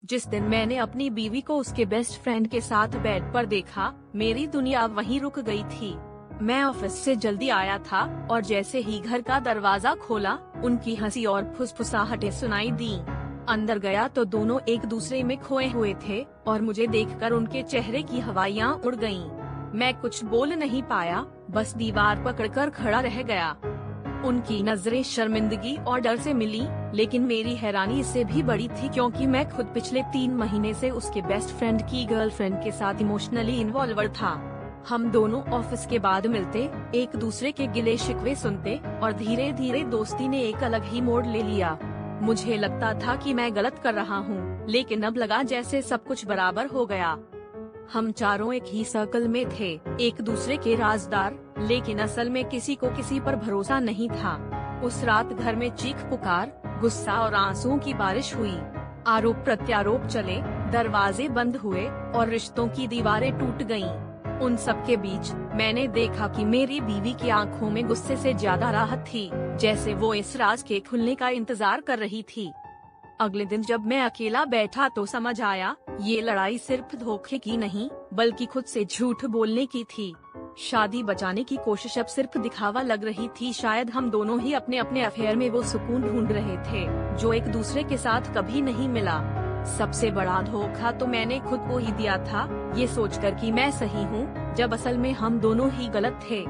जिस दिन मैंने अपनी बीवी को उसके बेस्ट फ्रेंड के साथ बेड पर देखा, मेरी दुनिया वहीं रुक गई थी। मैं ऑफिस से जल्दी आया था और जैसे ही घर का दरवाजा खोला, उनकी हंसी और फुसफुसाहटें सुनाई दी। अंदर गया तो दोनों एक दूसरे में खोए हुए थे और मुझे देखकर उनके चेहरे की हवाइयाँ उड़ गईं। मैं कुछ बोल नहीं पाया, बस दीवार पकड़कर खड़ा रह गया। उनकी नजरें शर्मिंदगी और डर से मिली, लेकिन मेरी हैरानी इससे भी बड़ी थी क्योंकि मैं खुद पिछले 3 महीने से उसके बेस्ट फ्रेंड की गर्लफ्रेंड के साथ इमोशनली इन्वॉल्व था। हम दोनों ऑफिस के बाद मिलते, एक दूसरे के गिले शिकवे सुनते और धीरे धीरे दोस्ती ने एक अलग ही मोड़ ले लिया। मुझे लगता था कि मैं गलत कर रहा हूँ, लेकिन अब लगा जैसे सब कुछ बराबर हो गया। हम चारों एक ही सर्कल में थे, एक दूसरे के राजदार, लेकिन असल में किसी को किसी पर भरोसा नहीं था। उस रात घर में चीख पुकार, गुस्सा और आंसुओं की बारिश हुई। आरोप प्रत्यारोप चले, दरवाजे बंद हुए और रिश्तों की दीवारें टूट गईं। उन सब के बीच मैंने देखा कि मेरी बीवी की आंखों में गुस्से से ज्यादा राहत थी, जैसे वो इस राज के खुलने का इंतजार कर रही थी। अगले दिन जब मैं अकेला बैठा तो समझ आया, ये लड़ाई सिर्फ धोखे की नहीं, बल्कि खुद से झूठ बोलने की थी। शादी बचाने की कोशिश अब सिर्फ दिखावा लग रही थी। शायद हम दोनों ही अपने अपने अफेयर में वो सुकून ढूंढ रहे थे जो एक दूसरे के साथ कभी नहीं मिला। सबसे बड़ा धोखा तो मैंने खुद को ही दिया था, ये सोचकर कि मैं सही हूँ, जब असल में हम दोनों ही गलत थे।